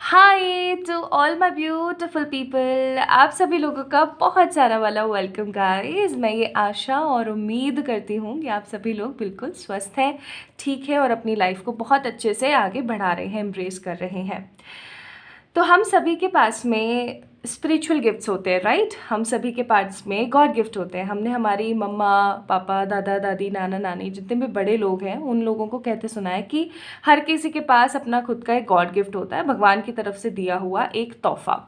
Hi to all my beautiful people. आप सभी लोगों का बहुत सारा वाला वेलकम गाइस। मैं ये आशा और उम्मीद करती हूँ कि आप सभी लोग बिल्कुल स्वस्थ हैं, ठीक है और अपनी लाइफ को बहुत अच्छे से आगे बढ़ा रहे हैं, एम्ब्रेस कर रहे हैं। तो हम सभी के पास में स्पिरिचुअल गिफ्ट्स होते हैं, राइट। हम सभी के पास में गॉड गिफ्ट होते हैं। हमने हमारी मम्मा पापा दादा दादी नाना नानी जितने भी बड़े लोग हैं उन लोगों को कहते सुना है कि हर किसी के पास अपना खुद का एक गॉड गिफ्ट होता है, भगवान की तरफ से दिया हुआ एक तोहफा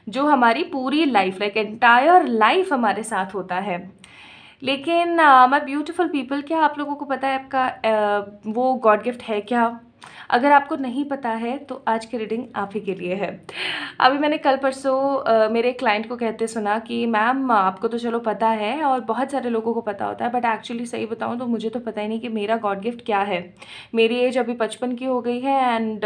जो हमारी पूरी लाइफ लाइक एंटायर लाइफ हमारे साथ होता है। लेकिन माय ब्यूटीफुल पीपल, क्या आप लोगों को पता है आपका वो गॉड गिफ्ट है क्या? अगर आपको नहीं पता है तो आज की रीडिंग आप ही के लिए है। अभी मैंने कल परसों मेरे क्लाइंट को कहते सुना कि मैम आपको तो चलो पता है और बहुत सारे लोगों को पता होता है, बट एक्चुअली सही बताऊं तो मुझे तो पता ही नहीं कि मेरा गॉड गिफ्ट क्या है। मेरी एज अभी 55 की हो गई है एंड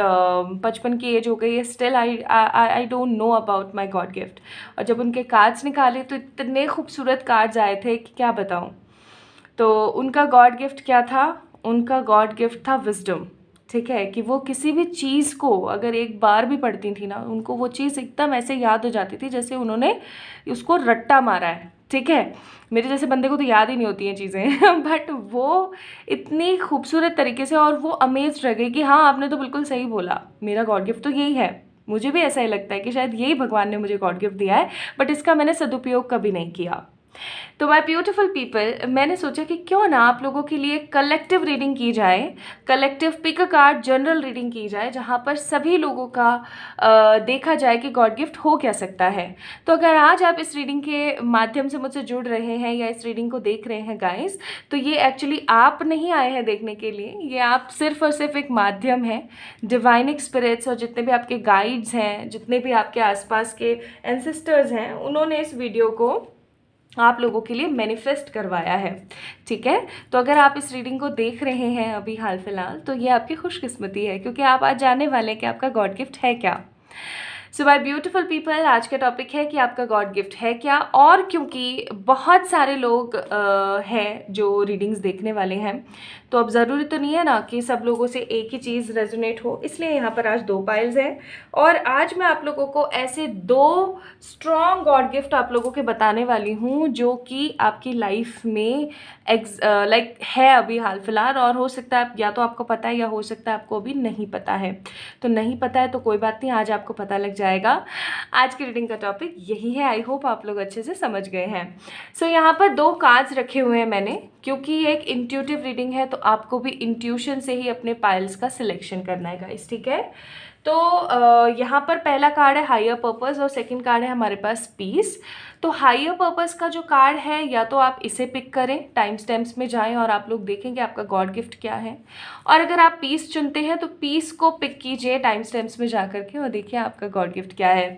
55 की एज हो गई है, still I don't know about my God gift. और जब उनके कार्ड्स निकाले तो इतने खूबसूरत कार्ड्स आए थे कि क्या बताऊँ। तो उनका गॉड गिफ्ट क्या था? उनका गॉड गिफ्ट था विजडम। ठीक है, कि वो किसी भी चीज़ को अगर एक बार भी पढ़ती थी ना, उनको वो चीज़ एकदम ऐसे याद हो जाती थी जैसे उन्होंने उसको रट्टा मारा है। ठीक है, मेरे जैसे बंदे को तो याद ही नहीं होती हैं चीज़ें बट वो इतनी खूबसूरत तरीके से, और वो अमेज रह गई कि हाँ आपने तो बिल्कुल सही बोला, मेरा गॉड गिफ्ट तो यही है। मुझे भी ऐसा ही लगता है कि शायद यही भगवान ने मुझे गॉड गिफ्ट दिया है, बट इसका मैंने सदुपयोग कभी नहीं किया। तो माय ब्यूटीफुल पीपल, मैंने सोचा कि क्यों ना आप लोगों के लिए कलेक्टिव रीडिंग की जाए, collective pick a card general reading की जाए, जहाँ पर सभी लोगों का देखा जाए कि गॉड गिफ्ट हो क्या सकता है। तो अगर आज आप इस रीडिंग के माध्यम से मुझसे जुड़ रहे हैं या इस रीडिंग को देख रहे हैं गाइस, तो ये एक्चुअली आप नहीं आए हैं देखने के लिए, ये आप सिर्फ और सिर्फ एक माध्यम है। डिवाइन स्पिरिट्स और जितने भी आपके गाइड्स हैं, जितने भी आपके आसपास के एंसेस्टर्स हैं, उन्होंने इस वीडियो को आप लोगों के लिए मैनिफेस्ट करवाया है। ठीक है, तो अगर आप इस रीडिंग को देख रहे हैं अभी हाल फिलहाल, तो ये आपकी खुशकिस्मती है क्योंकि आप आज जानने वाले हैं कि आपका गॉड गिफ्ट है क्या। सो माय ब्यूटीफुल पीपल, आज का टॉपिक है कि आपका गॉड गिफ्ट है क्या। और क्योंकि बहुत सारे लोग हैं जो रीडिंग्स देखने वाले हैं, तो अब ज़रूरी तो नहीं है ना कि सब लोगों से एक ही चीज़ रेजोनेट हो, इसलिए यहाँ पर आज 2 पाइल्स हैं। और आज मैं आप लोगों को ऐसे 2 स्ट्रॉन्ग गॉड गिफ्ट आप लोगों के बताने वाली हूँ जो कि आपकी लाइफ में लाइक है अभी हाल फिलहाल, और हो सकता है या तो आपको पता है या हो सकता है आपको अभी नहीं पता है। तो नहीं पता है तो कोई बात नहीं, आज आपको पता लग जाएगा। आज की रीडिंग का टॉपिक यही है। आई होप आप लोग अच्छे से समझ गए हैं। सो यहाँ पर 2 कार्ड्स रखे हुए हैं मैंने, क्योंकि ये एक इंट्यूटिव रीडिंग है तो आपको भी इंट्यूशन से ही अपने पाइल्स का सिलेक्शन करना है गाइस। ठीक है, तो यहाँ पर पहला कार्ड है हायर पर्पस और सेकंड कार्ड है हमारे पास पीस। तो हायर पर्पस का जो कार्ड है, या तो आप इसे पिक करें, टाइम स्टैम्प्स में जाएं और आप लोग देखेंगे आपका गॉड गिफ्ट क्या है। और अगर आप पीस चुनते हैं तो पीस को पिक कीजिए टाइम स्टैम्प्स में जा करके और देखिए आपका गॉड गिफ्ट क्या है।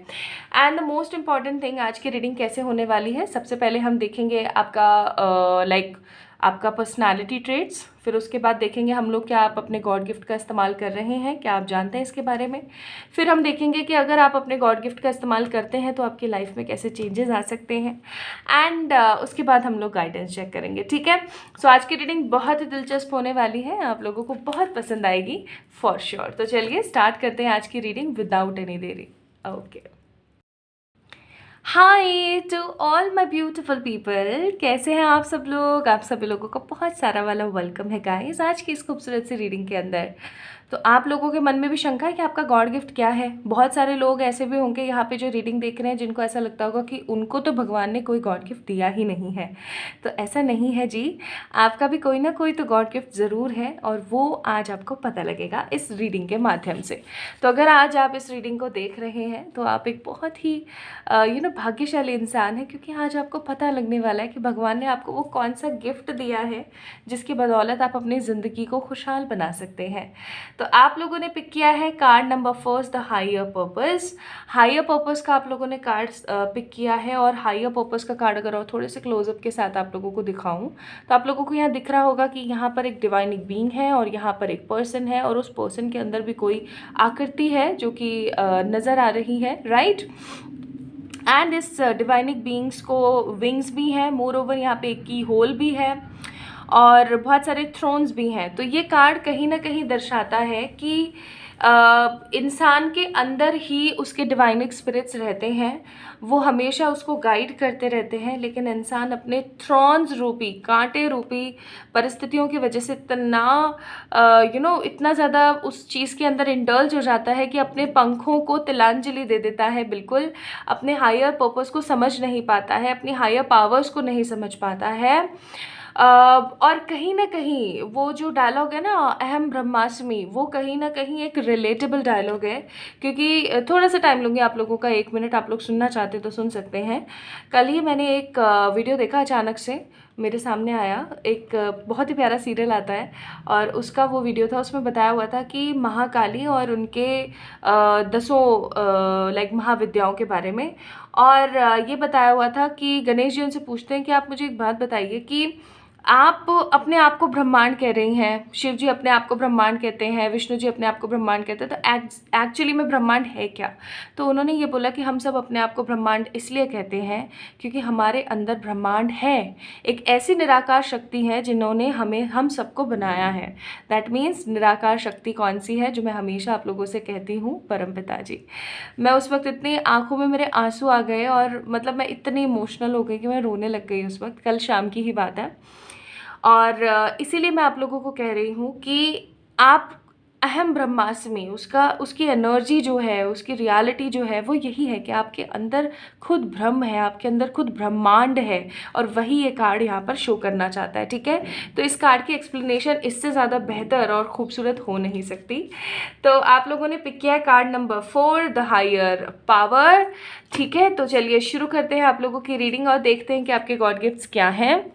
And the most important thing, आज की रीडिंग कैसे होने वाली है, सबसे पहले हम देखेंगे आपका आपका पर्सनालिटी ट्रेट्स, फिर उसके बाद देखेंगे हम लोग क्या आप अपने गॉड गिफ्ट का इस्तेमाल कर रहे हैं, क्या आप जानते हैं इसके बारे में। फिर हम देखेंगे कि अगर आप अपने गॉड गिफ्ट का इस्तेमाल करते हैं तो आपकी लाइफ में कैसे चेंजेस आ सकते हैं। एंड उसके बाद हम लोग गाइडेंस चेक करेंगे। ठीक है, सो आज की रीडिंग बहुत ही दिलचस्प होने वाली है, आप लोगों को बहुत पसंद आएगी फॉर श्योर। तो चलिए स्टार्ट करते हैं आज की रीडिंग विदाउट एनी देरी। Okay, hi to all my beautiful people, कैसे हैं आप सब लोग? आप सभी लोगों का बहुत सारा वाला वेलकम है गाइस आज की इस खूबसूरत सी रीडिंग के अंदर। तो आप लोगों के मन में भी शंका है कि आपका गॉड गिफ्ट क्या है। बहुत सारे लोग ऐसे भी होंगे यहाँ पे जो रीडिंग देख रहे हैं जिनको ऐसा लगता होगा कि उनको तो भगवान ने कोई गॉड गिफ्ट दिया ही नहीं है। तो ऐसा नहीं है जी, आपका भी कोई ना कोई तो गॉड गिफ्ट ज़रूर है और वो आज आपको पता लगेगा इस रीडिंग के माध्यम से। तो अगर आज आप इस रीडिंग को देख रहे हैं तो आप एक बहुत ही भाग्यशाली इंसान है, क्योंकि आज आपको पता लगने वाला है कि भगवान ने आपको वो कौन सा गिफ्ट दिया है जिसकी बदौलत आप अपनी ज़िंदगी को खुशहाल बना सकते हैं। तो आप लोगों ने पिक किया है card number 1 the higher purpose. Higher purpose का आप लोगों ने कार्ड पिक किया है, और हायर पर्पस का कार्ड अगर और थोड़े से क्लोजअप के साथ आप लोगों को दिखाऊं तो आप लोगों को यहाँ दिख रहा होगा कि यहाँ पर एक डिवाइन बीइंग है और यहाँ पर एक पर्सन है, और उस पर्सन के अंदर भी कोई आकृति है जो कि नज़र आ रही है, राइट। एंड इस डिवाइनिक बीइंग्स को विंग्स भी हैं, मोर ओवर यहाँ पे एक की होल भी है और बहुत सारे थ्रोन्स भी हैं। तो ये कार्ड कहीं ना कहीं दर्शाता है कि इंसान के अंदर ही उसके डिवाइन स्पिरिट्स रहते हैं, वो हमेशा उसको गाइड करते रहते हैं, लेकिन इंसान अपने थ्रॉन्स रूपी, कांटे रूपी परिस्थितियों की वजह से इतना इतना ज़्यादा उस चीज़ के अंदर इंडल्ज हो जाता है कि अपने पंखों को तिलांजलि दे देता है, बिल्कुल अपने हायर पर्पस को समझ नहीं पाता है, अपनी हायर पावर्स को नहीं समझ पाता है। और कहीं ना कहीं वो जो डायलॉग है ना, अहम ब्रह्मास्मि, वो कहीं ना कहीं एक रिलेटेबल डायलॉग है। क्योंकि थोड़ा सा टाइम लूँगी आप लोगों का, 1 मिनट, आप लोग सुनना चाहते तो सुन सकते हैं। कल ही मैंने एक वीडियो देखा, अचानक से मेरे सामने आया, एक बहुत ही प्यारा सीरियल आता है और उसका वो वीडियो था। उसमें बताया हुआ था कि महाकाली और उनके 10 लाइक महाविद्याओं के बारे में। और ये बताया हुआ था कि गणेश जी उनसे पूछते हैं कि आप मुझे एक बात बताइए कि आप अपने आप को ब्रह्मांड कह रही हैं, शिव जी अपने आप को ब्रह्मांड कहते हैं, विष्णु जी अपने आप को ब्रह्मांड कहते हैं, तो एक्चुअली में ब्रह्मांड है क्या? तो उन्होंने ये बोला कि हम सब अपने आप को ब्रह्मांड इसलिए कहते हैं क्योंकि हमारे अंदर ब्रह्मांड है, एक ऐसी निराकार शक्ति है जिन्होंने हम सबको बनाया है। दैट मीन्स निराकार शक्ति कौन सी है, जो मैं हमेशा आप लोगों से कहती हूँ, परमपिता जी। मैं उस वक्त इतनी आंखों में मेरे आंसू आ गए और मतलब मैं इतनी इमोशनल हो गई कि मैं रोने लग गई उस वक्त। कल शाम की ही बात है। और इसीलिए मैं आप लोगों को कह रही हूँ कि आप अहम ब्रह्मास्मि, उसकी एनर्जी जो है, उसकी रियलिटी जो है, वो यही है कि आपके अंदर खुद ब्रह्म है, आपके अंदर खुद ब्रह्मांड है। और वही ये कार्ड यहाँ पर शो करना चाहता है, ठीक है। तो इस कार्ड की एक्सप्लेनेशन इससे ज़्यादा बेहतर और खूबसूरत हो नहीं सकती। तो आप लोगों ने पिक किया है card number 4, the higher power, ठीक है। तो चलिए शुरू करते हैं आप लोगों की रीडिंग और देखते हैं कि आपके गॉड गिफ्ट्स क्या हैं।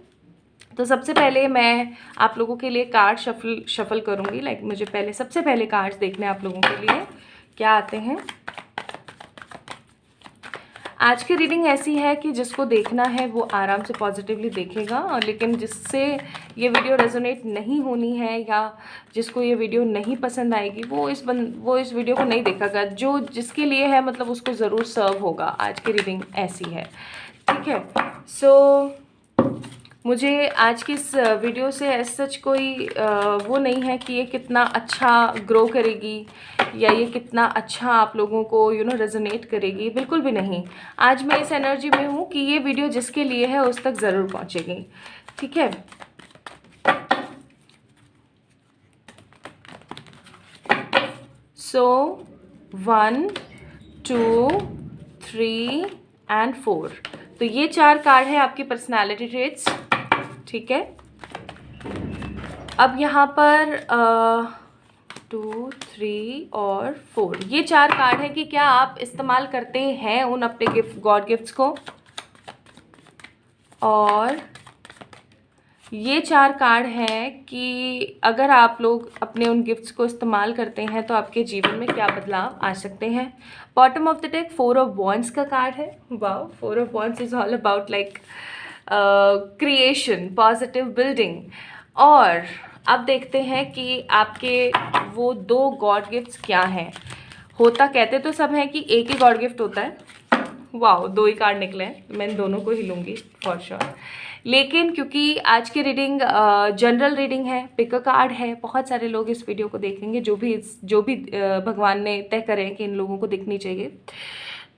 तो सबसे पहले मैं आप लोगों के लिए कार्ड शफल करूँगी। लाइक मुझे सबसे पहले कार्ड्स देखने आप लोगों के लिए क्या आते हैं। आज की रीडिंग ऐसी है कि जिसको देखना है वो आराम से पॉजिटिवली देखेगा, और लेकिन जिससे ये वीडियो रेजोनेट नहीं होनी है या जिसको ये वीडियो नहीं पसंद आएगी वो इस वीडियो को नहीं देखेगा। जो जिसके लिए है मतलब उसको ज़रूर सर्व होगा। आज की रीडिंग ऐसी है, ठीक है। सो मुझे आज की इस वीडियो से एज सच कोई वो नहीं है कि ये कितना अच्छा ग्रो करेगी या ये कितना अच्छा आप लोगों को रेजोनेट करेगी, बिल्कुल भी नहीं। आज मैं इस एनर्जी में हूँ कि ये वीडियो जिसके लिए है उस तक ज़रूर पहुँचेगी, ठीक है। सो 1 2 3 एंड 4, तो ये 4 कार्ड है आपकी पर्सनालिटी ट्रेट्स, ठीक है। अब यहाँ पर 2 3 और 4 ये 4 कार्ड है कि क्या आप इस्तेमाल करते हैं उन अपने गॉड गिफ्ट्स को, और ये 4 कार्ड हैं कि अगर आप लोग अपने उन गिफ्ट्स को इस्तेमाल करते हैं तो आपके जीवन में क्या बदलाव आ सकते हैं। Bottom of the deck 4 of wands का कार्ड है। Wow, 4 of wands is all about like creation, positive building. और अब देखते हैं कि आपके वो 2 गॉड गिफ्ट्स क्या हैं। होता कहते तो सब है कि एक ही गॉड गिफ्ट होता है। वाओ, 2 ही कार्ड निकले हैं, मैं दोनों को ही लूँगी फॉर श्योर। लेकिन क्योंकि आज की रीडिंग जनरल रीडिंग है, पिक अ कार्ड है, बहुत सारे लोग इस वीडियो को देखेंगे जो भी भगवान ने तय करें कि इन लोगों को दिखनी चाहिए।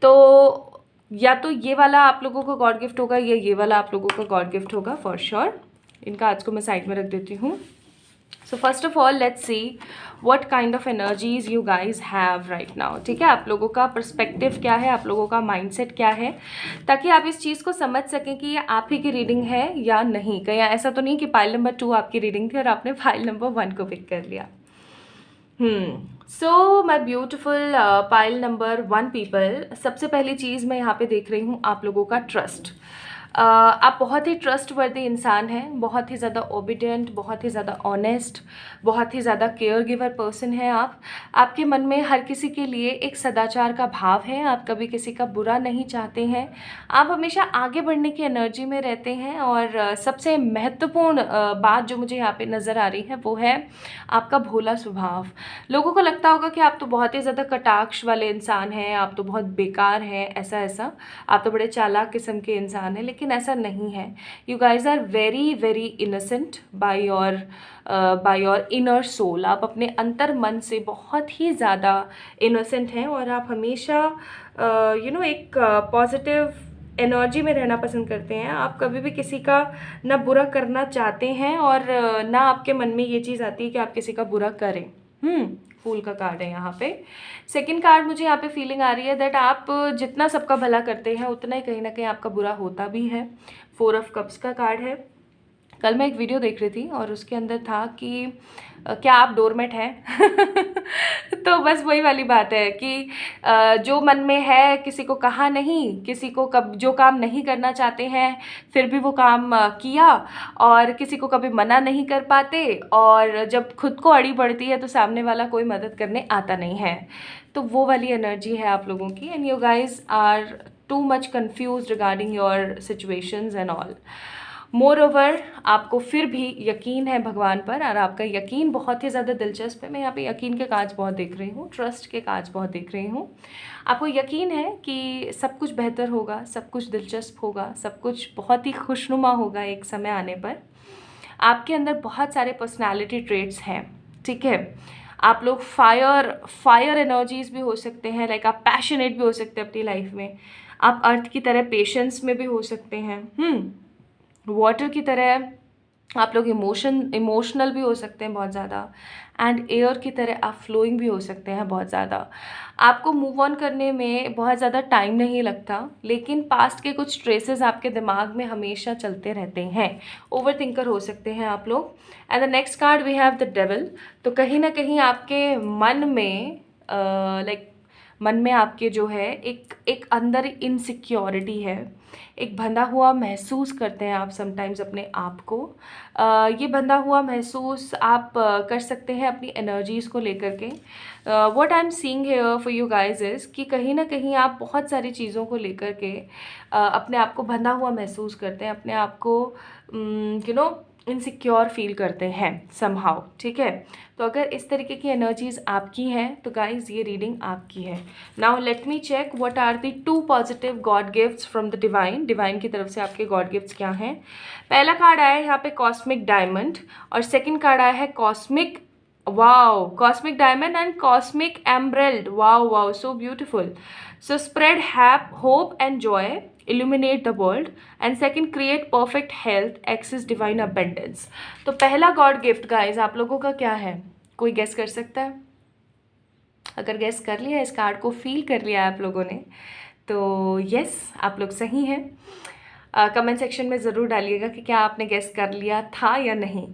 तो या तो ये वाला आप लोगों का गॉड गिफ्ट होगा या ये वाला आप लोगों का गॉड गिफ्ट होगा फॉर श्योर। इनका आज को मैं साइड में रख देती हूँ। So first of all let's see what kind of energies you guys have right now, ठीक है। आप लोगों का पर्सपेक्टिव क्या है, आप लोगों का माइंडसेट क्या है, ताकि आप इस चीज़ को समझ सकें कि ये आप ही की रीडिंग है या नहीं। कहीं ऐसा तो नहीं कि फाइल नंबर 2 आपकी रीडिंग थी और आपने फाइल नंबर 1 को पिक कर लिया। So my beautiful pile number 1 people, सबसे पहली चीज़ मैं यहाँ पे देख रही हूँ आप लोगों का ट्रस्ट। आप बहुत ही ट्रस्टवर्दी इंसान हैं, बहुत ही ज़्यादा ओबीडियंट, बहुत ही ज़्यादा ऑनेस्ट, बहुत ही ज़्यादा केयर गिवर पर्सन है आप। आपके मन में हर किसी के लिए एक सदाचार का भाव है, आप कभी किसी का बुरा नहीं चाहते हैं, आप हमेशा आगे बढ़ने की एनर्जी में रहते हैं। और सबसे महत्वपूर्ण बात जो मुझे यहाँ पे नज़र आ रही है वो है आपका भोला स्वभाव। लोगों को लगता होगा कि आप तो बहुत ही ज़्यादा कटाक्ष वाले इंसान हैं, आप तो बहुत बेकार हैं, ऐसा आप तो बड़े चालाक किस्म के इंसान हैं, लेकिन लेकिन ऐसा नहीं है। You guys are very very innocent by your inner soul. आप अपने अंतर मन से बहुत ही ज़्यादा इनोसेंट हैं और आप हमेशा एक पॉजिटिव एनर्जी में रहना पसंद करते हैं। आप कभी भी किसी का ना बुरा करना चाहते हैं और ना आपके मन में ये चीज़ आती है कि आप किसी का बुरा करें। फूल का कार्ड है यहाँ पे। सेकंड कार्ड मुझे यहाँ पे फीलिंग आ रही है दैट आप जितना सबका भला करते हैं उतना ही कहीं ना कहीं आपका बुरा होता भी है। 4 ऑफ कप्स का कार्ड है। कल मैं एक वीडियो देख रही थी और उसके अंदर था कि क्या आप डोरमेट हैं? तो बस वही वाली बात है कि जो मन में है किसी को कहा नहीं, किसी को कब जो काम नहीं करना चाहते हैं फिर भी वो काम किया, और किसी को कभी मना नहीं कर पाते, और जब खुद को अड़ी पड़ती है तो सामने वाला कोई मदद करने आता नहीं है। तो वो वाली एनर्जी है आप लोगों की, and you guys are too much confuse regarding your situations and all. Moreover आपको फिर भी यकीन है भगवान पर, और आपका यकीन बहुत ही ज़्यादा दिलचस्प है। मैं यहाँ पे यकीन के काज बहुत देख रही हूँ, ट्रस्ट के काज बहुत देख रही हूँ। आपको यकीन है कि सब कुछ बेहतर होगा, सब कुछ दिलचस्प होगा, सब कुछ बहुत ही खुशनुमा होगा एक समय आने पर। आपके अंदर बहुत सारे पर्सनालिटी ट्रेट्स हैं, ठीक है। आप लोग फायर एनर्जीज भी हो सकते हैं, लाइक आप पैशनेट भी हो सकते हैं अपनी लाइफ में। आप अर्थ की तरह पेशेंस में भी हो सकते हैं, वाटर की तरह आप लोग इमोशनल भी हो सकते हैं बहुत ज़्यादा, एंड एयर की तरह आप फ्लोइंग भी हो सकते हैं बहुत ज़्यादा। आपको मूव ऑन करने में बहुत ज़्यादा टाइम नहीं लगता, लेकिन पास्ट के कुछ ट्रेसेस आपके दिमाग में हमेशा चलते रहते हैं। ओवर थिंकर हो सकते हैं आप लोग। And the next card we have the devil. तो कहीं ना कहीं आपके मन में मन में आपके जो है एक अंदर इनसिक्योरिटी है, एक बंधा हुआ महसूस करते हैं आप समटाइम्स अपने आप को। ये बंधा हुआ महसूस आप कर सकते हैं अपनी एनर्जीज़ को लेकर के। What I am seeing here for you guys is कि कहीं ना कहीं आप बहुत सारी चीज़ों को लेकर के अपने आप को बंधा हुआ महसूस करते हैं, अपने आप को इनसिक्योर फील करते हैं समहाउ, ठीक है। तो अगर इस तरीके की एनर्जीज आपकी हैं तो गाइज ये रीडिंग आपकी है। Now let me check what are the 2 positive god gifts from the divine की तरफ से आपके गॉड गिफ्ट्स क्या हैं। पहला कार्ड आया है यहाँ पे कॉस्मिक डायमंड, और सेकंड कार्ड आया है cosmic diamond and cosmic emerald. Wow so beautiful. So spread hope and Joy, illuminate the world, and second create perfect health, access divine abundance। तो पहला गॉड गिफ्ट गाइज आप लोगों का क्या है? कोई गेस कर सकता है? अगर गेस कर लिया, इस कार्ड को फील कर लिया आप लोगों ने, तो यस आप लोग सही हैं। कमेंट सेक्शन में ज़रूर डालिएगा कि क्या आपने गेस कर लिया था या नहीं।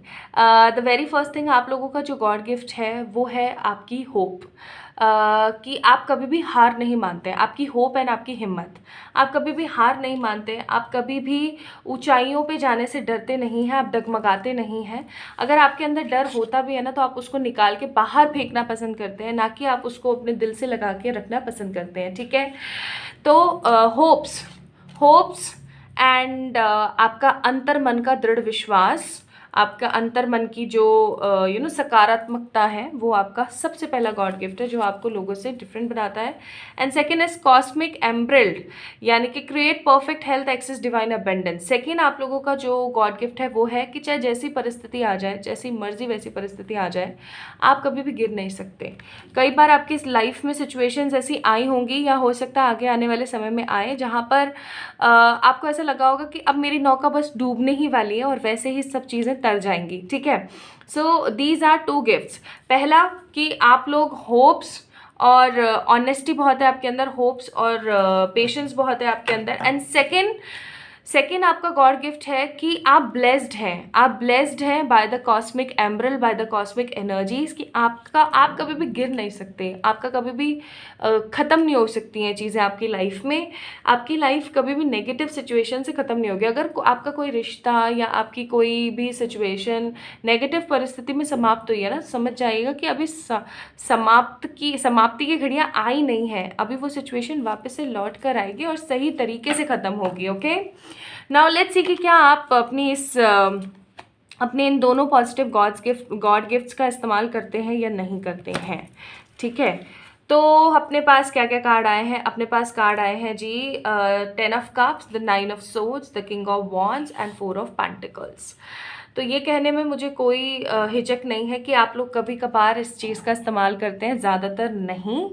द वेरी फर्स्ट थिंग आप लोगों का जो गॉड गिफ्ट है वो है आपकी होप, कि आप कभी भी हार नहीं मानते। आपकी होप एंड आपकी हिम्मत, आप कभी भी हार नहीं मानते, आप कभी भी ऊंचाइयों पे जाने से डरते नहीं हैं, आप डगमगाते नहीं हैं। अगर आपके अंदर डर होता भी है ना तो आप उसको निकाल के बाहर फेंकना पसंद करते हैं, ना कि आप उसको अपने दिल से लगा के रखना पसंद करते हैं, ठीक है। तो होप्स एंड आपका अंतर मन का दृढ़ विश्वास, आपका अंतर मन की जो सकारात्मकता है, वो आपका सबसे पहला गॉड गिफ्ट है जो आपको लोगों से डिफरेंट बनाता है। And second is cosmic emerald, यानी कि create perfect health, access divine abundance. Second आप लोगों का जो गॉड गिफ्ट है वो है कि चाहे जैसी परिस्थिति आ जाए, जैसी मर्जी वैसी परिस्थिति आ जाए, आप कभी भी गिर नहीं सकते। कई बार आपकी इस लाइफ में सिचुएशंस ऐसी आई होंगी, या हो सकता है आगे आने वाले समय में आए, जहाँ पर आपको ऐसा लगा होगा कि अब मेरी नौका बस डूबने ही वाली है, और वैसे ही सब चीज़ें तर जाएंगी, ठीक है। So these are 2 gifts. पहला कि आप लोग होप्स और ऑनेस्टी बहुत है आपके अंदर, होप्स और पेशेंस बहुत है आपके अंदर। एंड सेकेंड आपका गॉड गिफ्ट है कि आप ब्लेस्ड हैं by the cosmic emerald, by the cosmic energies, कि आप कभी भी गिर नहीं सकते, आपका कभी भी ख़त्म नहीं हो सकती हैं चीज़ें आपकी लाइफ में। आपकी लाइफ कभी भी नेगेटिव सिचुएशन से ख़त्म नहीं होगी। अगर आपका कोई रिश्ता या आपकी कोई भी सिचुएशन नेगेटिव परिस्थिति में समाप्त हुई है ना, समझ जाइएगा कि अभी समाप्ति की घड़ियाँ आई नहीं है, अभी वो सिचुएशन वापस से लौट कर आएगी और सही तरीके से ख़त्म होगी, ओके। नाउ लेट्स सी कि क्या आप अपने इन दोनों पॉजिटिव गॉड गिफ्ट्स का इस्तेमाल करते हैं या नहीं करते हैं, ठीक है। तो अपने पास क्या क्या कार्ड आए हैं? अपने पास कार्ड आए हैं जी 10 of cups, the 9 of swords, the king of wands and 4 of pentacles. तो ये कहने में मुझे कोई हिचक नहीं है कि आप लोग कभी कभार इस चीज़ का इस्तेमाल करते हैं, ज़्यादातर नहीं।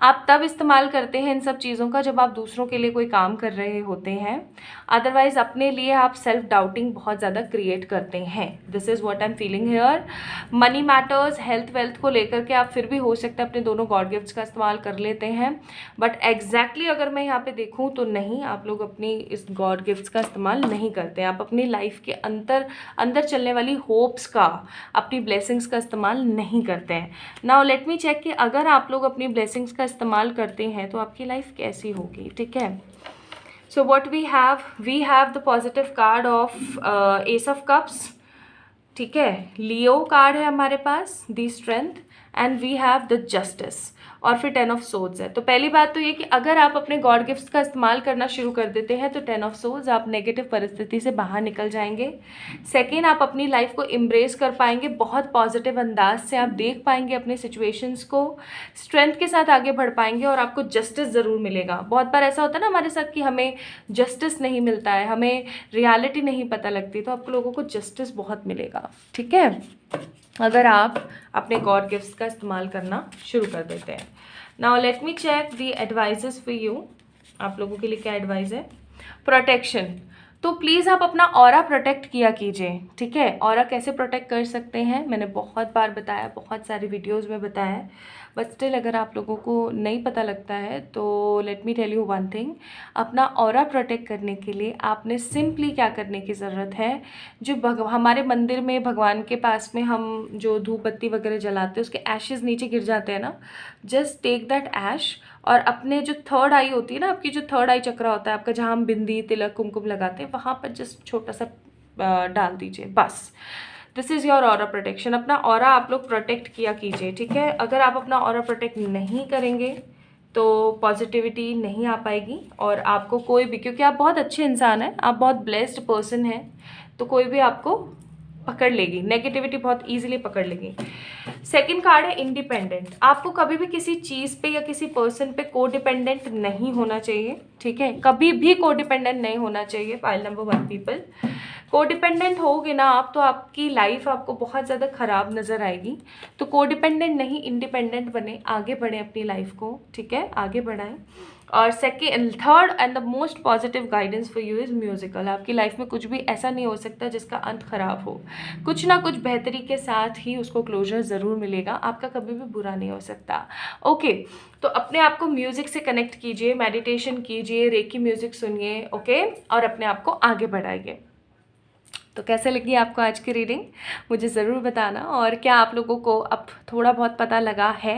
आप तब इस्तेमाल करते हैं इन सब चीज़ों का जब आप दूसरों के लिए कोई काम कर रहे होते हैं। अदरवाइज़ अपने लिए आप सेल्फ डाउटिंग बहुत ज़्यादा क्रिएट करते हैं। This is what I am feeling here. Money matters, health wealth को लेकर के आप फिर भी हो सकता है अपने दोनों गॉड गिफ्ट्स का इस्तेमाल कर लेते हैं, बट एग्जैक्टली अगर मैं यहाँ पे देखूँ तो नहीं, आप लोग अपनी इस गॉड गिफ्ट्स का इस्तेमाल नहीं करते। आप अपनी लाइफ के अंदर चलने वाली होप्स का, अपनी ब्लेसिंग्स का इस्तेमाल नहीं करते हैं। नाउ लेट मी चेक कि अगर आप लोग अपनी ब्लेसिंग्स का इस्तेमाल करते हैं तो आपकी लाइफ कैसी होगी, ठीक है। So what we have the positive card of ace of cups, ठीक है। लियो कार्ड है हमारे पास, the strength, and we have the justice, और फिर 10 ऑफ सोर्ड्स है। तो पहली बात तो ये कि अगर आप अपने गॉड गिफ्ट्स का इस्तेमाल करना शुरू कर देते हैं तो 10 ऑफ सोर्ड्स, आप नेगेटिव परिस्थिति से बाहर निकल जाएंगे। सेकेंड, आप अपनी लाइफ को एम्ब्रेस कर पाएंगे, बहुत पॉजिटिव अंदाज से आप देख पाएंगे अपने सिचुएशंस को, स्ट्रेंथ के साथ आगे बढ़ पाएंगे, और आपको जस्टिस ज़रूर मिलेगा। बहुत बार ऐसा होता है ना हमारे साथ कि हमें जस्टिस नहीं मिलता है, हमें रियलिटी नहीं पता लगती, तो आपको लोगों को जस्टिस बहुत मिलेगा, ठीक है, अगर आप अपने गॉड गिफ्ट्स का इस्तेमाल करना शुरू कर देते हैं। Now let me check the advices for you. आप लोगों के लिए क्या एडवाइस है? प्रोटेक्शन। तो प्लीज़ आप अपना ऑरा प्रोटेक्ट किया कीजिए, ठीक है। ऑरा कैसे प्रोटेक्ट कर सकते हैं मैंने बहुत बार बताया, बहुत सारे वीडियोस में बताया है, बट स्टिल अगर आप लोगों को नहीं पता लगता है तो let me tell you one thing. अपना ऑरा प्रोटेक्ट करने के लिए आपने सिंपली क्या करने की ज़रूरत है, जो हमारे मंदिर में भगवान के पास में हम जो धूप बत्ती वगैरह जलाते हैं उसके एशेज़ नीचे गिर जाते हैं ना, जस्ट टेक दैट ऐश और अपने जो थर्ड आई होती है ना, आपकी जो थर्ड आई चक्रा होता है आपका, जहाँ हम बिंदी तिलक कुमकुम लगाते हैं, वहाँ पर जस्ट छोटा सा डाल दीजिए बस। This is your aura protection. अपना ऑरा आप लोग प्रोटेक्ट किया कीजिए, ठीक है। अगर आप अपना ऑरा प्रोटेक्ट नहीं करेंगे तो पॉजिटिविटी नहीं आ पाएगी, और आपको कोई भी, क्योंकि आप बहुत अच्छे इंसान हैं, आप बहुत ब्लेस्ड पर्सन हैं, तो कोई भी आपको पकड़ लेगी, नेगेटिविटी बहुत ईजिली पकड़ लेगी। सेकंड कार्ड है इंडिपेंडेंट। आपको कभी भी किसी चीज़ पे या किसी पर्सन पे को डिपेंडेंट नहीं होना चाहिए, ठीक है, कभी भी को डिपेंडेंट नहीं होना चाहिए। फाइल नंबर 1 पीपल, को डिपेंडेंट होगे ना आप तो आपकी लाइफ आपको बहुत ज़्यादा ख़राब नज़र आएगी। तो को डिपेंडेंट नहीं, इंडिपेंडेंट बने, आगे बढ़ें अपनी लाइफ को, ठीक है, आगे बढ़ाएं। और third and the most positive guidance for you is musical. आपकी लाइफ में कुछ भी ऐसा नहीं हो सकता जिसका अंत खराब हो, कुछ ना कुछ बेहतरी के साथ ही उसको क्लोजर ज़रूर मिलेगा, आपका कभी भी बुरा नहीं हो सकता। ओके, तो अपने आप को म्यूज़िक से कनेक्ट कीजिए, मेडिटेशन कीजिए, रेकी म्यूज़िक सुनिए, ओके, और अपने आप को आगे बढ़ाइए। तो कैसे लगी आपको आज की रीडिंग मुझे ज़रूर बताना, और क्या आप लोगों को अब थोड़ा बहुत पता लगा है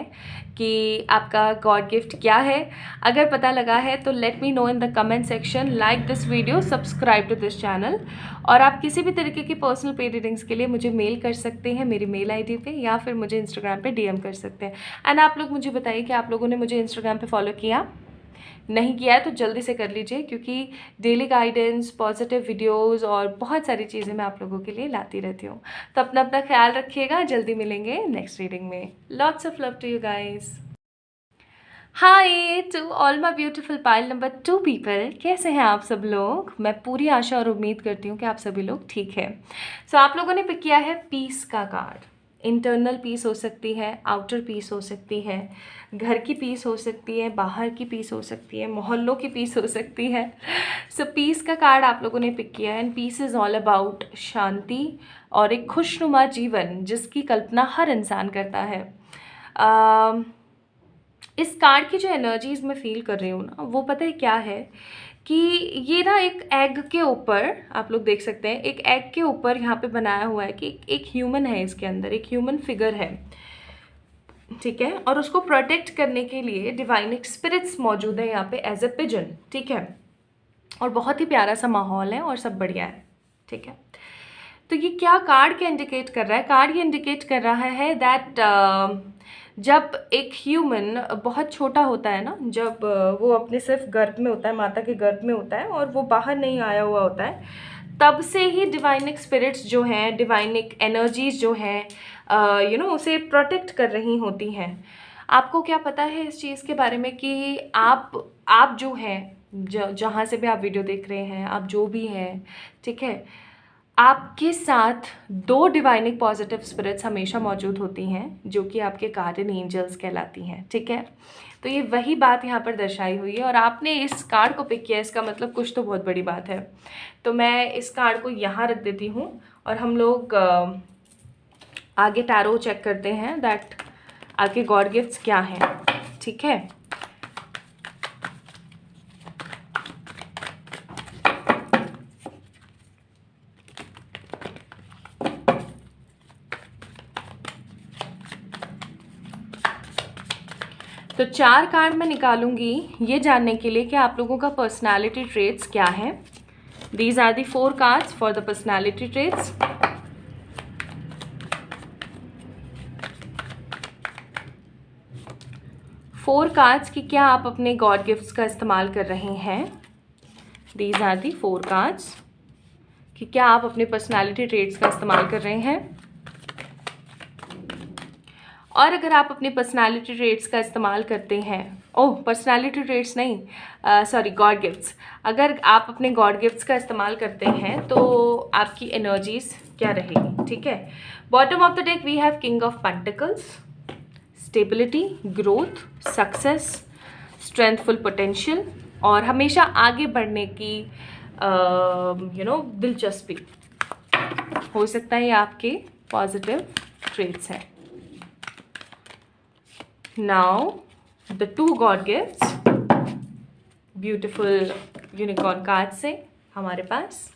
कि आपका गॉड गिफ्ट क्या है? अगर पता लगा है तो let me know in the comment section. Like this video, subscribe to this channel, और आप किसी भी तरीके की पर्सनल पेड रीडिंग्स के लिए मुझे मेल कर सकते हैं मेरी मेल आईडी पे, या फिर मुझे इंस्टाग्राम पे डीएम कर सकते हैं। एंड आप लोग मुझे बताइए कि आप लोगों ने मुझे इंस्टाग्राम पे फॉलो किया, नहीं किया है तो जल्दी से कर लीजिए, क्योंकि डेली गाइडेंस, पॉजिटिव वीडियोस और बहुत सारी चीज़ें मैं आप लोगों के लिए लाती रहती हूँ। तो अपना अपना ख्याल रखिएगा, जल्दी मिलेंगे नेक्स्ट रीडिंग में। Lots of love to you guys. Hi to all my beautiful pile number 2 people, कैसे हैं आप सब लोग? मैं पूरी आशा और उम्मीद करती हूँ कि आप सभी लोग ठीक हैं। सो आप लोगों ने पिक किया है पीस का कार्ड। इंटरनल पीस हो सकती है, आउटर पीस हो सकती है, घर की पीस हो सकती है, बाहर की पीस हो सकती है, मोहल्लों की पीस हो सकती है। सो पीस का कार्ड आप लोगों ने पिक किया है, and peace is all about शांति और एक खुशनुमा जीवन जिसकी कल्पना हर इंसान करता है। इस कार्ड की जो एनर्जीज मैं फील कर रही हूँ ना, वो पता है क्या है कि ये ना एक एग के ऊपर, आप लोग देख सकते हैं, एक एग के ऊपर यहाँ पे बनाया हुआ है कि एक ह्यूमन है, इसके अंदर एक ह्यूमन फिगर है, ठीक है, और उसको प्रोटेक्ट करने के लिए डिवाइन स्पिरिट्स मौजूद है यहाँ पे एज ए पिजन, ठीक है, और बहुत ही प्यारा सा माहौल है और सब बढ़िया है, ठीक है। तो ये क्या कार्ड क्या इंडिकेट कर रहा है? कार्ड ये इंडिकेट कर रहा है दैट जब एक ह्यूमन बहुत छोटा होता है ना, जब वो अपने सिर्फ गर्भ में होता है, माता के गर्भ में होता है, और वो बाहर नहीं आया हुआ होता है, तब से ही डिवाइनिक स्पिरिट्स जो हैं, डिवाइनिक एनर्जीज जो हैं, उसे प्रोटेक्ट कर रही होती हैं। आपको क्या पता है इस चीज़ के बारे में कि आप जो हैं, जहाँ से भी आप वीडियो देख रहे हैं, आप जो भी हैं, ठीक है, आपके साथ 2 डिवाइनिंग पॉजिटिव स्पिरिट्स हमेशा मौजूद होती हैं, जो कि आपके गार्डियन एंजल्स कहलाती हैं, ठीक है। तो ये वही बात यहाँ पर दर्शाई हुई है और आपने इस कार्ड को पिक किया, इसका मतलब कुछ तो बहुत बड़ी बात है। तो मैं इस कार्ड को यहाँ रख देती हूँ और हम लोग आगे टैरो चेक करते हैं दैट आगे गॉड गिफ्ट्स क्या हैं, ठीक है। तो 4 कार्ड मैं निकालूंगी ये जानने के लिए कि आप लोगों का पर्सनालिटी ट्रेट्स क्या है। These are the 4 cards for the personality traits. Four cards कि क्या आप अपने गॉड गिफ्ट्स का इस्तेमाल कर रहे हैं। दीज आर दी 4 कार्ड्स कि क्या आप अपने पर्सनालिटी ट्रेट्स का इस्तेमाल कर रहे हैं। और अगर आप अपनी पर्सनालिटी ट्रेट्स का इस्तेमाल करते हैं, पर्सनालिटी ट्रेट्स नहीं, सॉरी, गॉड गिफ्ट्स, अगर आप अपने गॉड गिफ्ट्स का इस्तेमाल करते हैं तो आपकी एनर्जीज क्या रहेगी, ठीक है। Bottom of the deck we have king of pentacles, stability, growth, success, strengthful potential और हमेशा आगे बढ़ने की दिलचस्पी हो सकता है। ये आपके पॉजिटिव ट्रेट्स हैं। Now the 2 God gifts, beautiful unicorn card से हमारे पास,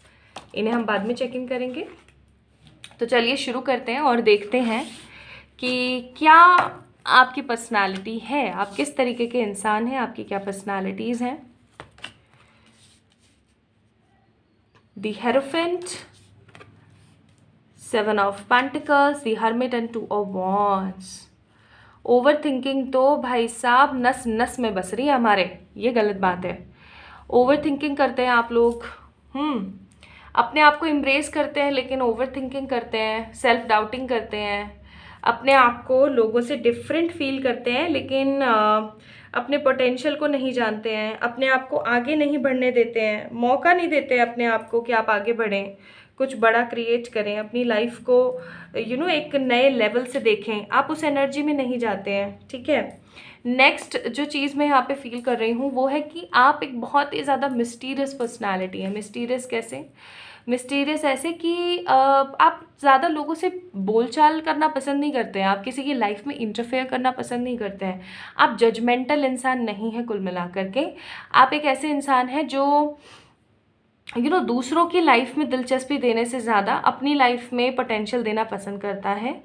इन्हें हम बाद में चेक इन करेंगे। तो चलिए शुरू करते हैं और देखते हैं कि क्या आपकी पर्सनालिटी है, आप किस तरीके के इंसान हैं, आपकी क्या पर्सनालिटीज़ हैं। The hierophant, 7 of pentacles, the hermit and 2 of wands. Over thinking तो भाई साहब नस नस में बस रही है हमारे, ये गलत बात है। ओवर थिंकिंग करते हैं आप लोग, अपने आप को एम्ब्रेस करते हैं लेकिन ओवर थिंकिंग करते हैं, सेल्फ डाउटिंग करते हैं, अपने आप को लोगों से डिफरेंट फील करते हैं लेकिन अपने पोटेंशियल को नहीं जानते हैं, अपने आप को आगे नहीं बढ़ने देते हैं, मौका नहीं देते अपने आप को कि आप आगे बढ़ें, कुछ बड़ा क्रिएट करें, अपनी लाइफ को एक नए लेवल से देखें। आप उस एनर्जी में नहीं जाते हैं, ठीक है। नेक्स्ट जो चीज़ मैं यहाँ पे फील कर रही हूँ वो है कि आप एक बहुत ही ज़्यादा मिस्टीरियस पर्सनालिटी है। मिस्टीरियस कैसे? मिस्टीरियस ऐसे कि आप ज़्यादा लोगों से बोलचाल करना पसंद नहीं करते हैं, आप किसी की लाइफ में इंटरफेयर करना पसंद नहीं करते हैं, आप जजमेंटल इंसान नहीं हैं। कुल मिला करके आप एक ऐसे इंसान हैं जो दूसरों की लाइफ में दिलचस्पी देने से ज़्यादा अपनी लाइफ में पोटेंशियल देना पसंद करता है,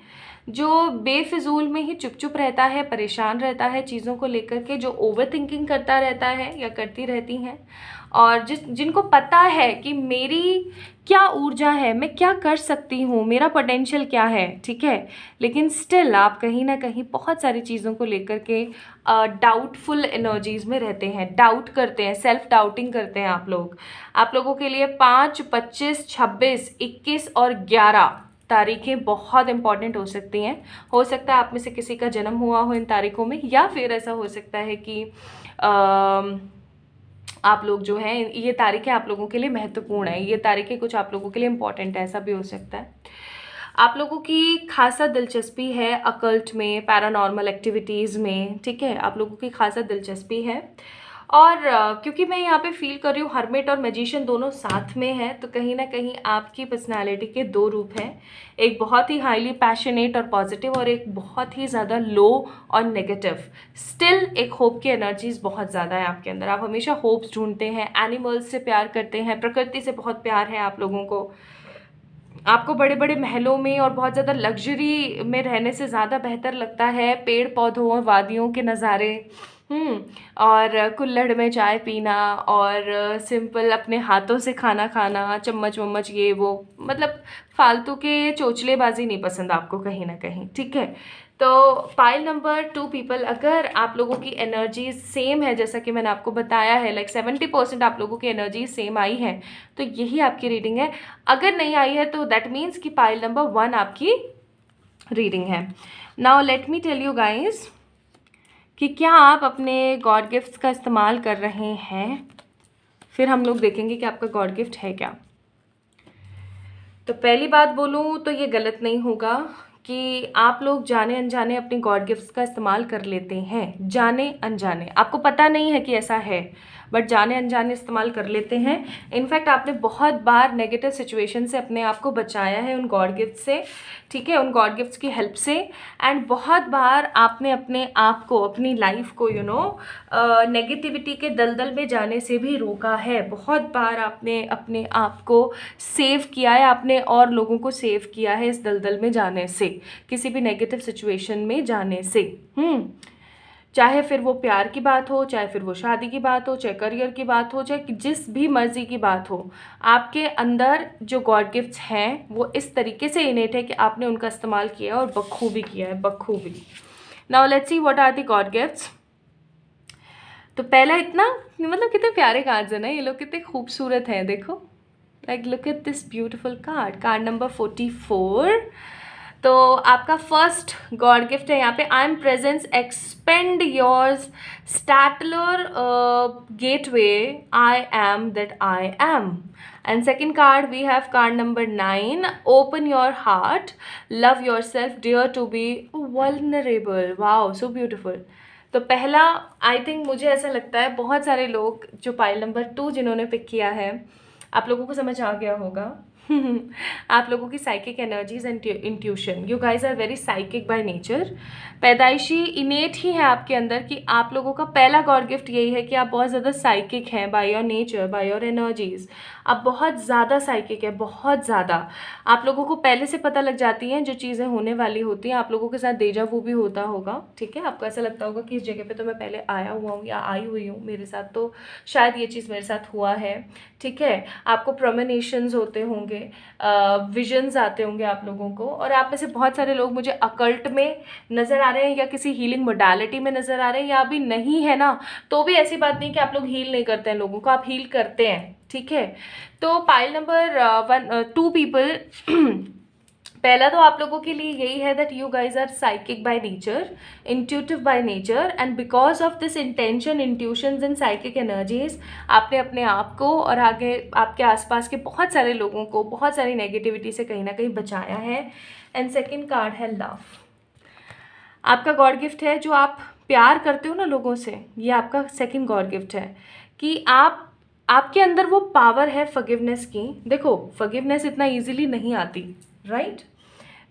जो बेफिजूल में ही चुप चुप रहता है, परेशान रहता है चीज़ों को लेकर के, जो ओवर थिंकिंग करता रहता है या करती रहती हैं, और जिनको पता है कि मेरी क्या ऊर्जा है, मैं क्या कर सकती हूँ, मेरा पोटेंशियल क्या है, ठीक है, लेकिन स्टिल आप कहीं ना कहीं बहुत सारी चीज़ों को लेकर के डाउटफुल एनर्जीज़ में रहते हैं, डाउट करते हैं, सेल्फ डाउटिंग करते हैं आप लोग। आप लोगों के लिए 5, 25, 26, 21 और 11 तारीखें बहुत इंपॉर्टेंट हो सकती हैं। हो सकता है आप में से किसी का जन्म हुआ हो इन तारीखों में, या फिर ऐसा हो सकता है कि आप लोग जो हैं, ये तारीखें आप लोगों के लिए महत्वपूर्ण है, ये तारीखें कुछ आप लोगों के लिए इम्पॉर्टेंट है, ऐसा भी हो सकता है। आप लोगों की खासा दिलचस्पी है अकल्ट में, पैरानॉर्मल एक्टिविटीज़ में, ठीक है, आप लोगों की खासा दिलचस्पी है। और क्योंकि मैं यहाँ पे फील कर रही हूँ हर्मिट और मैजिशियन दोनों साथ में है, तो कहीं ना कहीं आपकी पर्सनालिटी के 2 रूप हैं, एक बहुत ही हाईली पैशनेट और पॉजिटिव और एक बहुत ही ज़्यादा लो और नेगेटिव। स्टिल एक होप की एनर्जीज बहुत ज़्यादा है आपके अंदर, आप हमेशा होप्स ढूंढते हैं, एनिमल्स से प्यार करते हैं, प्रकृति से बहुत प्यार है आप लोगों को। आपको बड़े बड़े महलों में और बहुत ज़्यादा लग्जरी में रहने से ज़्यादा बेहतर लगता है पेड़ पौधों, वादियों के नज़ारे, और कुल्हड़ में चाय पीना और सिंपल अपने हाथों से खाना खाना, चम्मच वम्मच ये वो, मतलब फालतू के चोचलेबाजी नहीं पसंद आपको कहीं ना कहीं, ठीक है। तो पाइल नंबर 2 पीपल, अगर आप लोगों की एनर्जी सेम है, जैसा कि मैंने आपको बताया है, लाइक 70% आप लोगों की एनर्जी सेम आई है, तो यही आपकी रीडिंग है। अगर नहीं आई है तो दैट मीन्स कि पाइल नंबर 1 आपकी रीडिंग है। Now let me tell you guys कि क्या आप अपने गॉड गिफ्ट्स का इस्तेमाल कर रहे हैं। फिर हम लोग देखेंगे कि आपका गॉड गिफ्ट है क्या। तो पहली बात बोलूँ तो ये गलत नहीं होगा कि आप लोग जाने अनजाने अपने गॉड गिफ्ट्स का इस्तेमाल कर लेते हैं। जाने अनजाने, आपको पता नहीं है कि ऐसा है, बट जाने अनजाने इस्तेमाल कर लेते हैं। इनफैक्ट आपने बहुत बार नेगेटिव सिचुएशन से अपने आप को बचाया है उन गॉड गिफ्ट से, ठीक है, उन गॉड गिफ्ट्स की हेल्प से। एंड बहुत बार आपने अपने आप को, अपनी लाइफ को नेगेटिविटी के दलदल में जाने से भी रोका है। बहुत बार आपने अपने आप को सेव किया है, आपने और लोगों को सेव किया है इस दलदल में जाने से, किसी भी नेगेटिव सिचुएशन में जाने से। चाहे फिर वो प्यार की बात हो, चाहे फिर वो शादी की बात हो, चाहे करियर की बात हो, चाहे जिस भी मर्जी की बात हो, आपके अंदर जो गॉड गिफ्ट्स हैं वो इस तरीके से इनेट है कि आपने उनका इस्तेमाल किया है और बखूबी किया है, बखूबी। Now let's see what are the god gifts. तो पहला, इतना मतलब कितने प्यारे कार्ड्स हैं ना ये लोग, कितने खूबसूरत हैं, देखो, like look at this beautiful card, card number 44। तो आपका फर्स्ट गॉड गिफ्ट है यहाँ पे, I am presence expand yours stellar gateway, I am that I am. And second card we have card number 9, open your heart, love yourself, dare to be vulnerable. Wow, so beautiful. तो पहला, I think मुझे ऐसा लगता है बहुत सारे लोग जो पाइल नंबर 2 जिन्होंने पिक किया है, आप लोगों को समझ आ गया होगा आप लोगों की psychic energies and intuition, you guys are very psychic by nature. पैदाइशी इनेट ही है आपके अंदर कि आप लोगों का पहला गॉड गिफ्ट यही है कि आप बहुत ज़्यादा साइकिक हैं by your nature, by your energies. आप बहुत ज़्यादा साइकिक है, बहुत ज़्यादा। आप लोगों को पहले से पता लग जाती हैं जो चीज़ें होने वाली होती हैं। आप लोगों के साथ डेजा वू भी होता होगा, ठीक है, आपको ऐसा लगता होगा कि इस जगह पे तो मैं पहले आया हुआ हूँ या आई हुई हूँ, मेरे साथ तो शायद ये चीज़ मेरे साथ हुआ है, ठीक है। आपको प्रोमिनेशंस होते होंगे, विजन्स आते होंगे आप लोगों को, और आप में से बहुत सारे लोग मुझे अकल्ट में नज़र आ रहे हैं या किसी हीलिंग मोडालिटी में नज़र आ रहे हैं, या अभी नहीं है ना, तो भी ऐसी बात नहीं कि आप लोग हील नहीं करते हैं लोगों को, आप हील करते हैं, ठीक है। तो पाइल नंबर 2 पीपल पहला तो आप लोगों के लिए यही है that you guys are psychic by nature, intuitive by nature, and because of this intention, intuitions and psychic energies, आपने अपने आप को और आगे आपके आसपास के बहुत सारे लोगों को बहुत सारी नेगेटिविटी से कहीं ना कहीं बचाया है। एंड सेकेंड कार्ड है लव। आपका गॉड गिफ्ट है, जो आप प्यार करते हो ना लोगों से, ये आपका सेकेंड गॉड गिफ्ट है कि आपके अंदर वो पावर है फॉरगिवनेस की। देखो, फॉरगिवनेस इतना इजीली नहीं आती, राइट।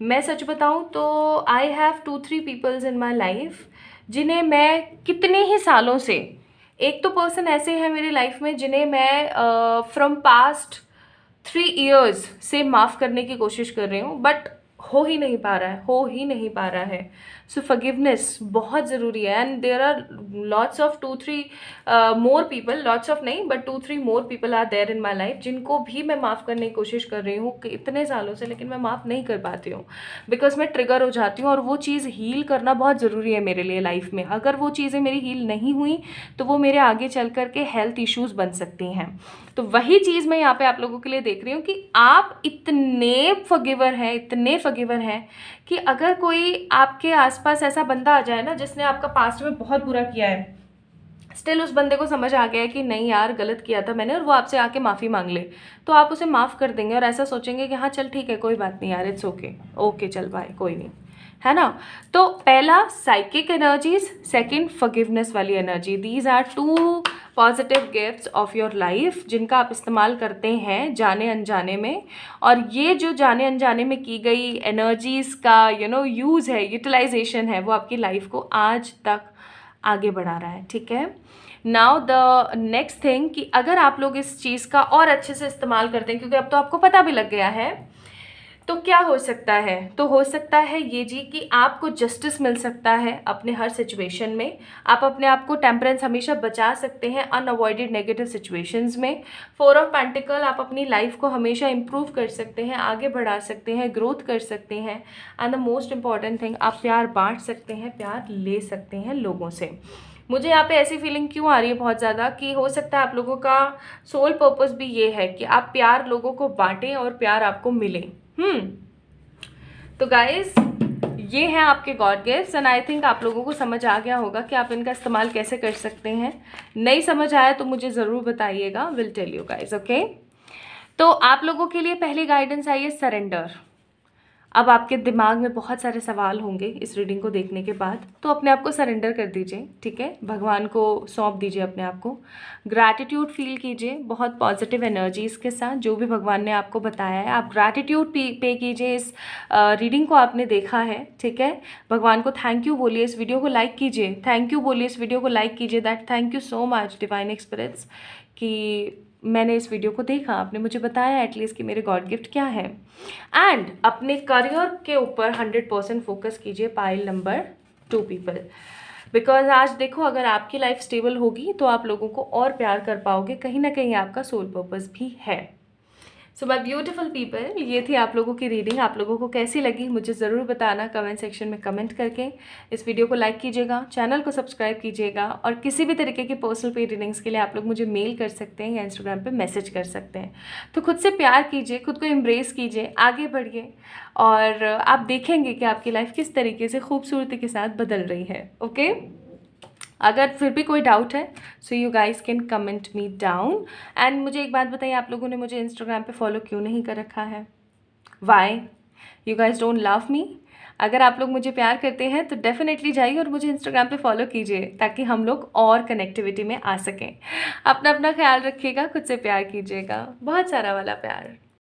मैं सच बताऊं तो I have 2-3 peoples in my life जिन्हें मैं कितने ही सालों से, एक तो पर्सन ऐसे हैं मेरी लाइफ में जिन्हें मैं फ्रॉम पास्ट 3 years से माफ़ करने की कोशिश कर रही हूँ, बट हो ही नहीं पा रहा है, हो ही नहीं पा रहा है। सो फॉरगिवनेस बहुत ज़रूरी है। And there are lots of 2-3 more people, lots of नहीं but 2-3 more people are there in my life जिनको भी मैं माफ़ करने की कोशिश कर रही हूँ इतने सालों से, लेकिन मैं माफ़ नहीं कर पाती हूँ बिकॉज मैं ट्रिगर हो जाती हूँ। और वो चीज़ हील करना बहुत ज़रूरी है मेरे लिए लाइफ में। अगर वो चीज़ें मेरी हील नहीं हुई तो वो मेरे आगे चल कर के हेल्थ इश्यूज़ बन सकती हैं। तो वही चीज़ मैं यहाँ पे आप लोगों के लिए देख रही हूँ कि आप इतने फॉरगिवर हैं, इतने फॉरगिवर हैं कि अगर कोई आपके आसपास ऐसा बंदा आ जाए ना जिसने आपका पास्ट में बहुत बुरा किया है, स्टिल उस बंदे को समझ आ गया है कि नहीं यार गलत किया था मैंने, और वो आपसे आके माफ़ी मांग ले, तो आप उसे माफ़ कर देंगे और ऐसा सोचेंगे कि हाँ चल ठीक है, कोई बात नहीं यार, इट्स ओके, ओके चल बाय, कोई नहीं, है ना। तो पहला साइकिक एनर्जीज, सेकंड फॉरगिवनेस वाली energy, these are 2 positive gifts of your life जिनका आप इस्तेमाल करते हैं जाने अनजाने में। और ये जो जाने अनजाने में की गई एनर्जीज़ का यूज़ है, यूटिलाइजेशन है, वो आपकी लाइफ को आज तक आगे बढ़ा रहा है, ठीक है। नाउ द नेक्स्ट थिंग कि अगर आप लोग इस चीज़ का और अच्छे से इस्तेमाल करते हैं, क्योंकि अब तो आपको पता भी लग गया है, तो क्या हो सकता है, तो हो सकता है ये जी कि आपको जस्टिस मिल सकता है अपने हर सिचुएशन में। आप अपने आप को टेम्परेंस हमेशा बचा सकते हैं अनअवॉइडेड नेगेटिव सिचुएशंस में। 4 ऑफ पेंटिकल, आप अपनी लाइफ को हमेशा इंप्रूव कर सकते हैं, आगे बढ़ा सकते हैं, ग्रोथ कर सकते हैं। And the most important thing, आप प्यार बांट सकते हैं, प्यार ले सकते हैं लोगों से। मुझे यहाँ पे ऐसी फीलिंग क्यों आ रही है बहुत ज़्यादा कि हो सकता है आप लोगों का सोल पर्पस भी ये है कि आप प्यार लोगों को बांटें और प्यार आपको मिले। तो गाइज ये हैं आपके God gifts and I think आप लोगों को समझ आ गया होगा कि आप इनका इस्तेमाल कैसे कर सकते हैं। नहीं समझ आया तो मुझे ज़रूर बताइएगा, will tell you guys, okay. तो आप लोगों के लिए पहली गाइडेंस आई है सरेंडर। अब आपके दिमाग में बहुत सारे सवाल होंगे इस रीडिंग को देखने के बाद, तो अपने आप को सरेंडर कर दीजिए, ठीक है। भगवान को सौंप दीजिए अपने आप को। ग्रैटिट्यूड फील कीजिए बहुत पॉजिटिव एनर्जीज के साथ, जो भी भगवान ने आपको बताया है आप ग्रैटिट्यूड पे कीजिए। इस रीडिंग को आपने देखा है, ठीक है। भगवान को थैंक यू बोलिए, इस वीडियो को लाइक कीजिए, थैंक यू बोलिए, इस वीडियो को लाइक कीजिए, that thank you so much divine experience कि मैंने इस वीडियो को देखा, आपने मुझे बताया एटलीस्ट कि मेरे गॉड गिफ्ट क्या है। एंड अपने करियर के ऊपर 100% फोकस कीजिए, पाइल नंबर 2 पीपल। बिकॉज आज देखो, अगर आपकी लाइफ स्टेबल होगी तो आप लोगों को और प्यार कर पाओगे, कहीं ना कहीं आपका सोल पर्पस भी है। सो माय ब्यूटीफुल पीपल, ये थी आप लोगों की रीडिंग। आप लोगों को कैसी लगी मुझे ज़रूर बताना कमेंट सेक्शन में कमेंट करके। इस वीडियो को लाइक कीजिएगा, चैनल को सब्सक्राइब कीजिएगा, और किसी भी तरीके की पर्सनल पेड रीडिंग्स के लिए आप लोग मुझे मेल कर सकते हैं या इंस्टाग्राम पे मैसेज कर सकते हैं। तो खुद से प्यार कीजिए, खुद को एम्ब्रेस कीजिए, आगे बढ़िए, और आप देखेंगे कि आपकी लाइफ किस तरीके से खूबसूरती के साथ बदल रही है, ओके। अगर फिर भी कोई डाउट है so you guys can comment me down. And मुझे एक बात बताइए, आप लोगों ने मुझे इंस्टाग्राम पे फॉलो क्यों नहीं कर रखा है? Why you guys don't love me? अगर आप लोग मुझे प्यार करते हैं तो डेफिनेटली जाइए और मुझे इंस्टाग्राम पे फॉलो कीजिए, ताकि हम लोग और कनेक्टिविटी में आ सकें। अपना अपना ख्याल रखिएगा, खुद से प्यार कीजिएगा, बहुत सारा वाला प्यार।